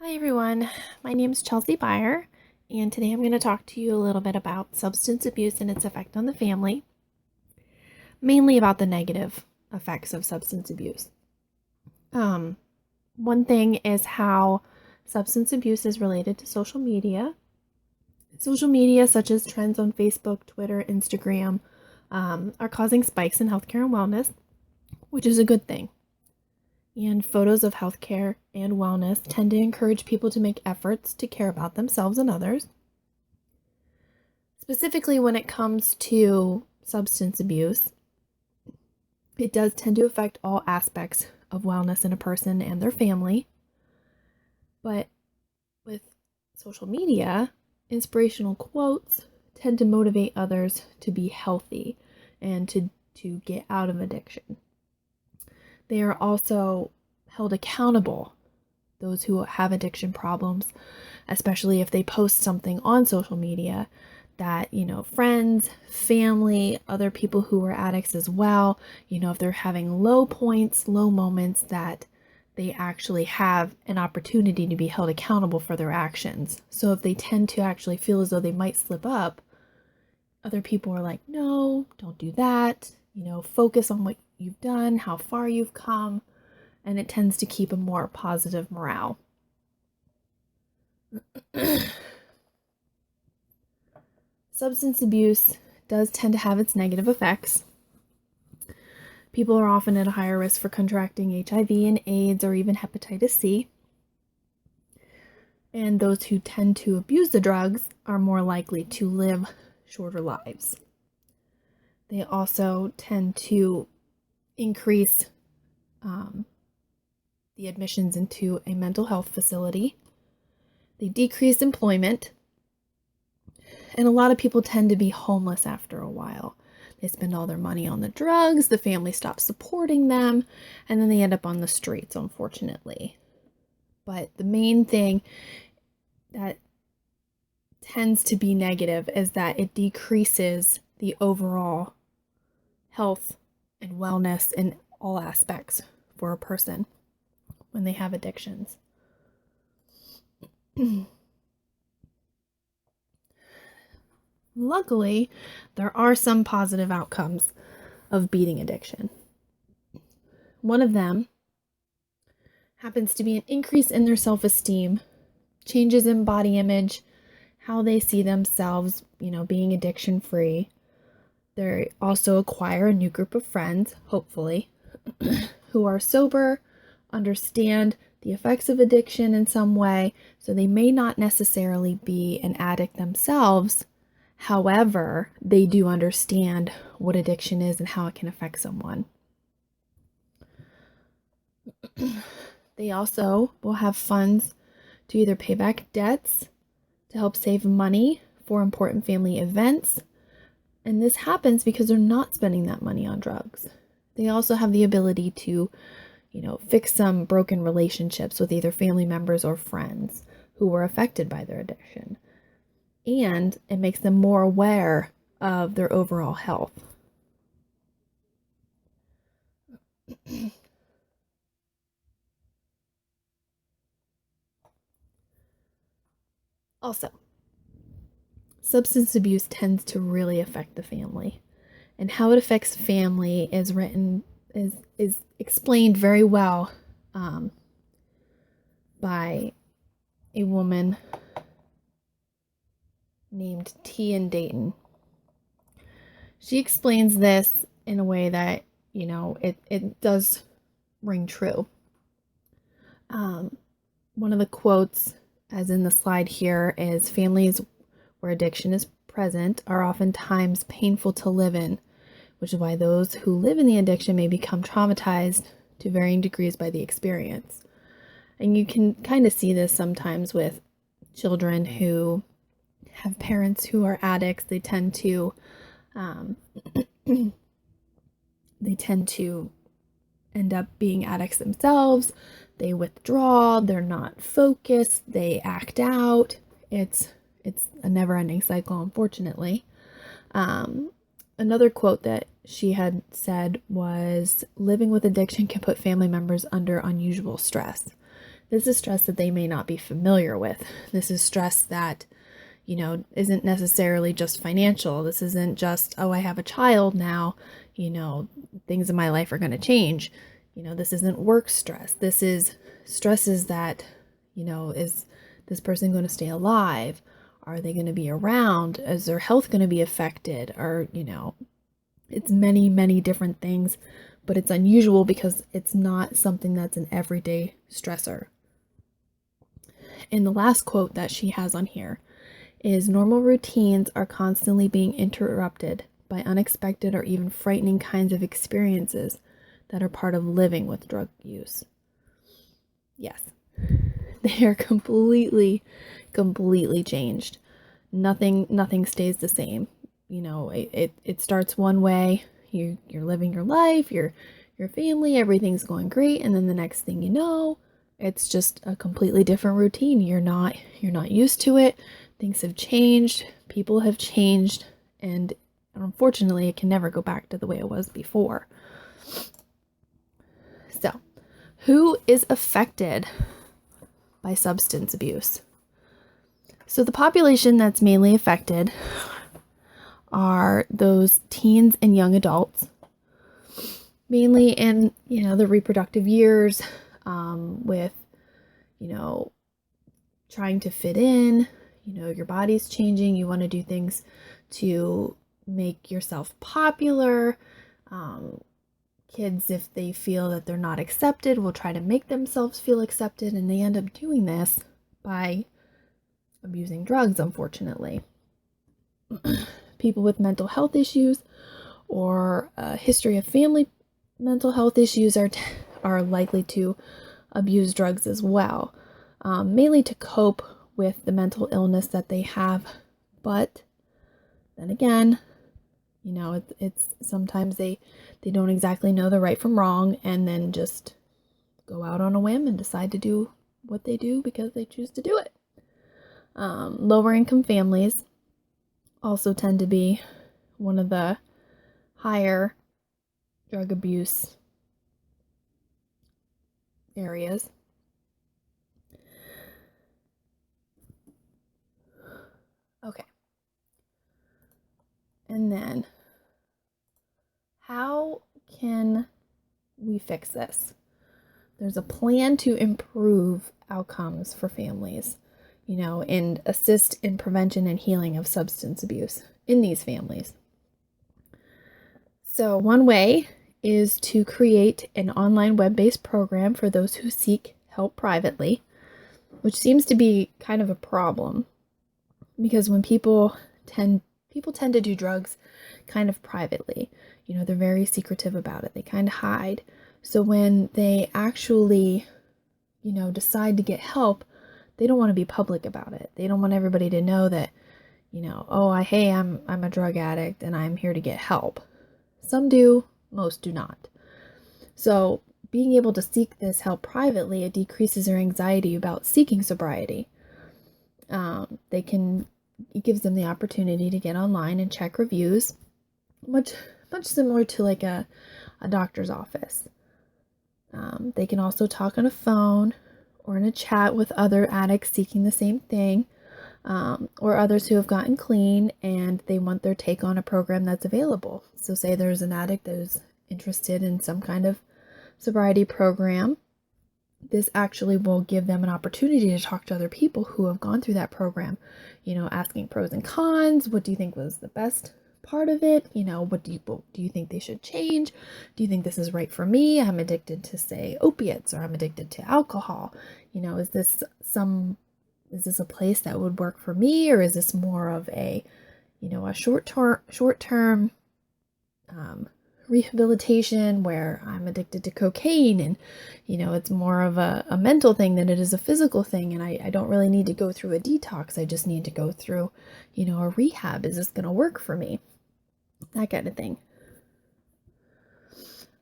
Hi everyone, my name is Chelsea Byer, and today I'm going to talk to you a little bit about substance abuse and its effect on the family, mainly about the negative effects of substance abuse. One thing is how substance abuse is related to social media. Social media, such as trends on Facebook, Twitter, Instagram, are causing spikes in healthcare and wellness, which is a good thing. And photos of healthcare and wellness tend to encourage people to make efforts to care about themselves and others. Specifically, when it comes to substance abuse, it does tend to affect all aspects of wellness in a person and their family. But with social media, inspirational quotes tend to motivate others to be healthy and to get out of addiction. They are also held accountable, those who have addiction problems, especially if they post something on social media that, friends, family, other people who are addicts as well, if they're having low points, low moments, that they actually have an opportunity to be held accountable for their actions. So if they tend to actually feel as though they might slip up, other people are like, no, don't do that. Focus on what you've done, how far you've come, and it tends to keep a more positive morale. Substance abuse does tend to have its negative effects. People are often at a higher risk for contracting HIV and AIDS or even hepatitis C. And those who tend to abuse the drugs are more likely to live shorter lives. They also tend to increase the admissions into a mental health facility. They decrease employment. And a lot of people tend to be homeless after a while. They spend all their money on the drugs, the family stops supporting them, and then they end up on the streets, unfortunately. But the main thing that tends to be negative is that it decreases the overall health and wellness in all aspects for a person when they have addictions. Luckily, there are some positive outcomes of beating addiction. One of them happens to be an increase in their self-esteem, changes in body image, how they see themselves, being addiction-free. They also acquire a new group of friends, hopefully, who are sober, understand the effects of addiction in some way, so they may not necessarily be an addict themselves. However, they do understand what addiction is and how it can affect someone. They also will have funds to either pay back debts, to help save money for important family events. And this happens because they're not spending that money on drugs. They also have the ability to, fix some broken relationships with either family members or friends who were affected by their addiction. And it makes them more aware of their overall health. Also, substance abuse tends to really affect the family. And how it affects family is explained very well by a woman named Tian Dayton. She explains this in a way that, it does ring true. One of the quotes, as in the slide here, is families where addiction is present are oftentimes painful to live in, which is why those who live in the addiction may become traumatized to varying degrees by the experience. And you can kind of see this sometimes with children who have parents who are addicts. They tend to end up being addicts themselves. They withdraw, they're not focused, they act out. It's a never-ending cycle, unfortunately. Another quote that she had said was, living with addiction can put family members under unusual stress. This is stress that they may not be familiar with. This is stress that, isn't necessarily just financial. This isn't just, oh, I have a child now, things in my life are going to change. This isn't work stress. This is stresses that, is this person going to stay alive? Are they going to be around? Is their health going to be affected? Or, it's many, many different things, but it's unusual because it's not something that's an everyday stressor. And the last quote that she has on here is, normal routines are constantly being interrupted by unexpected or even frightening kinds of experiences that are part of living with drug use. Yes, they are completely changed. Nothing stays the same. It starts one way. You're living your life, your family, everything's going great, and then the next thing you know, it's just a completely different routine. You're not used to it. Things have changed, people have changed, and unfortunately, it can never go back to the way it was before. So, who is affected by substance abuse? So the population that's mainly affected are those teens and young adults, mainly in, the reproductive years, with, trying to fit in. Your body's changing. You want to do things to make yourself popular. Kids, if they feel that they're not accepted, will try to make themselves feel accepted, and they end up doing this by abusing drugs, unfortunately. People with mental health issues or a history of family mental health issues are likely to abuse drugs as well, mainly to cope with the mental illness that they have. But then again, it's sometimes they don't exactly know the right from wrong, and then just go out on a whim and decide to do what they do because they choose to do it. Lower income families also tend to be one of the higher drug abuse areas. Okay. And then, how can we fix this? There's a plan to improve outcomes for families, and assist in prevention and healing of substance abuse in these families. So one way is to create an online web-based program for those who seek help privately, which seems to be kind of a problem because when people tend to do drugs kind of privately. They're very secretive about it. They kind of hide. So when they actually, decide to get help, they don't want to be public about it. They don't want everybody to know that, I'm a drug addict and I'm here to get help. Some do, most do not. So being able to seek this help privately, it decreases their anxiety about seeking sobriety. It gives them the opportunity to get online and check reviews, much similar to like a doctor's office. They can also talk on a phone or in a chat with other addicts seeking the same thing, or others who have gotten clean and they want their take on a program that's available. So say there's an addict that is interested in some kind of sobriety program. This actually will give them an opportunity to talk to other people who have gone through that program, asking pros and cons. What do you think was the best part of it? What do you think they should change? Do you think this is right for me? I'm addicted to, say, opiates, or I'm addicted to alcohol. Is this a place that would work for me, or is this more of a short-term rehabilitation where I'm addicted to cocaine and, it's more of a mental thing than it is a physical thing. And I don't really need to go through a detox. I just need to go through, a rehab. Is this going to work for me? That kind of thing.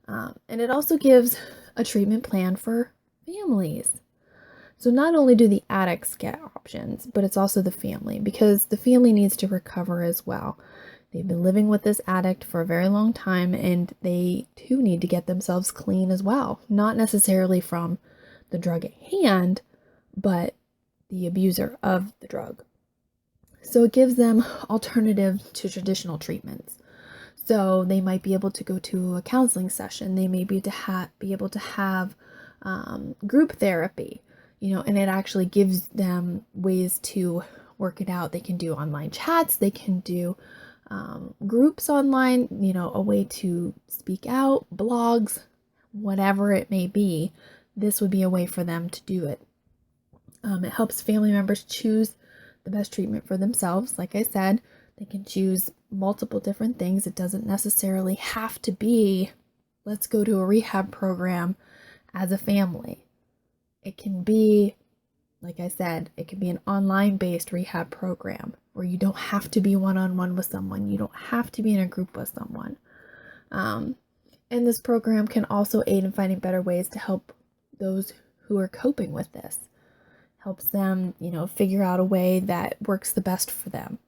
And it also gives a treatment plan for families. So not only do the addicts get options, but it's also the family, because the family needs to recover as well. They've been living with this addict for a very long time, and they too need to get themselves clean as well. Not necessarily from the drug at hand, but the abuser of the drug. So it gives them alternative to traditional treatments. So they might be able to go to a counseling session. They may be able to have group therapy, and it actually gives them ways to work it out. They can do online chats. They can do groups online, a way to speak out, blogs, whatever it may be. This would be a way for them to do it. It helps family members choose the best treatment for themselves. Like I said, they can choose multiple different things. It doesn't necessarily have to be, let's go to a rehab program as a family. It can be, like I said, it can be an online-based rehab program where you don't have to be one-on-one with someone. You don't have to be in a group with someone. And this program can also aid in finding better ways to help those who are coping with this. Helps them, figure out a way that works the best for them,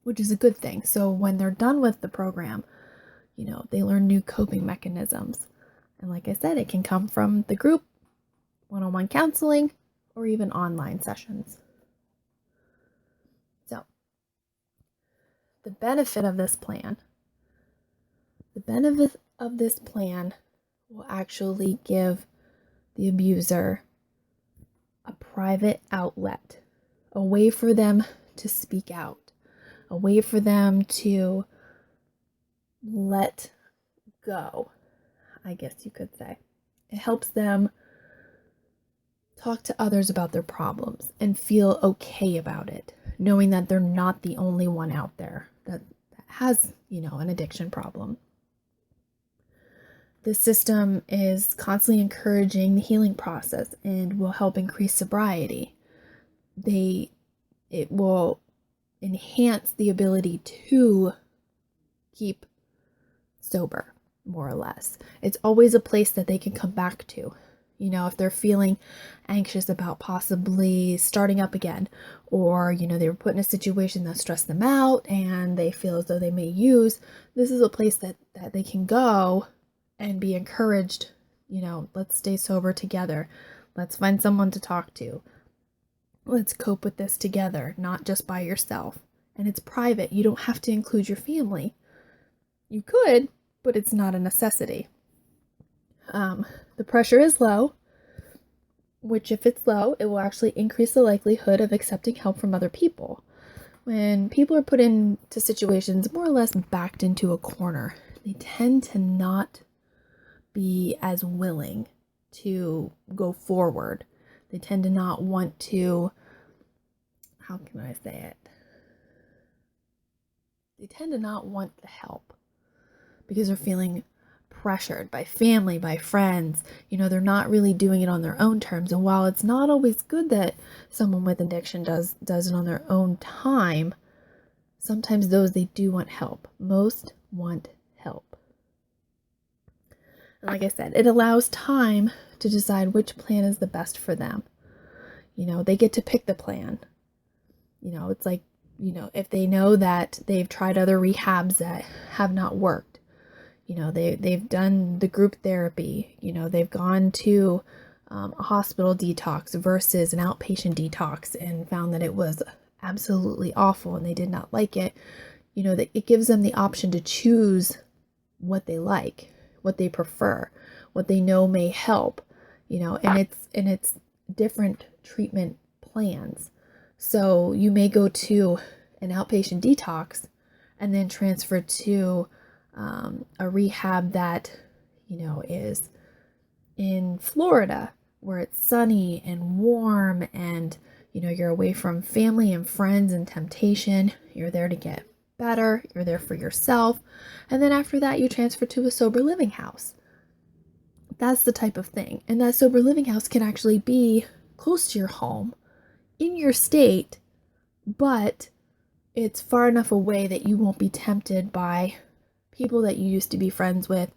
which is a good thing. So when they're done with the program, they learn new coping mechanisms. And like I said, it can come from the group, one-on-one counseling, or even online sessions. So the benefit of this plan will actually give the abuser a private outlet, a way for them to speak out, a way for them to let go, I guess you could say. It helps them talk to others about their problems and feel okay about it, knowing that they're not the only one out there that has, an addiction problem. This system is constantly encouraging the healing process and will help increase sobriety. It will enhance the ability to keep sober, more or less. It's always a place that they can come back to. If they're feeling anxious about possibly starting up again, or, they were put in a situation that stressed them out and they feel as though they may use, this is a place that they can go and be encouraged, let's stay sober together. Let's find someone to talk to. Let's cope with this together, not just by yourself. And it's private. You don't have to include your family. You could, but it's not a necessity. The pressure is low, which if it's low, it will actually increase the likelihood of accepting help from other people. When people are put into situations more or less backed into a corner, they tend to not be as willing to go forward. They tend to not want to, how can I say it? They tend to not want the help because they're feeling pressured by family, by friends. They're not really doing it on their own terms. And while it's not always good that someone with addiction does it on their own time, sometimes those they do want help. Most want help. And like I said, it allows time to decide which plan is the best for them. They get to pick the plan. It's like, if they know that they've tried other rehabs that have not worked, they've done the group therapy, they've gone to a hospital detox versus an outpatient detox and found that it was absolutely awful and they did not like it, that it gives them the option to choose what they like, what they prefer, what they know may help, and it's different treatment plans. So you may go to an outpatient detox and then transfer to a rehab that, is in Florida where it's sunny and warm and, you're away from family and friends and temptation. You're there to get better. You're there for yourself. And then after that, you transfer to a sober living house. That's the type of thing. And that sober living house can actually be close to your home, in your state, but it's far enough away that you won't be tempted by people that you used to be friends with,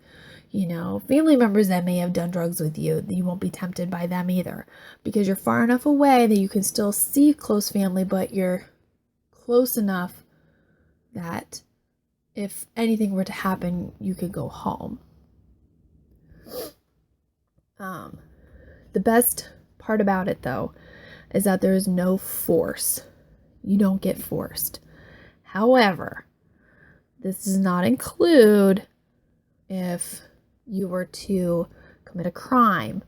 family members that may have done drugs with you. You won't be tempted by them either, because you're far enough away that you can still see close family, but you're close enough that if anything were to happen, you could go home. The best part about it, though, is that there is no force. You don't get forced. However, this does not include if you were to commit a crime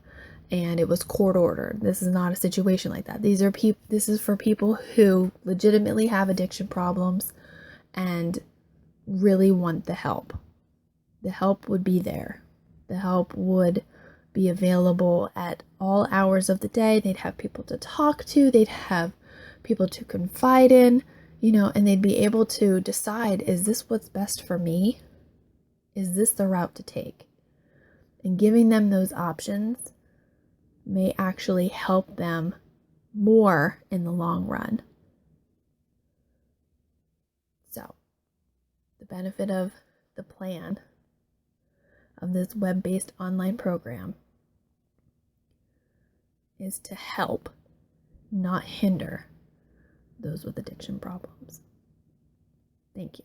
and it was court ordered. This is not a situation like that. This is for people who legitimately have addiction problems and really want the help. The help would be there. The help would be available at all hours of the day. They'd have people to talk to. They'd have people to confide in, and they'd be able to decide, is this what's best for me? Is this the route to take? And giving them those options may actually help them more in the long run. So, the benefit of the plan of this web-based online program is to help, not hinder, those with addiction problems. Thank you.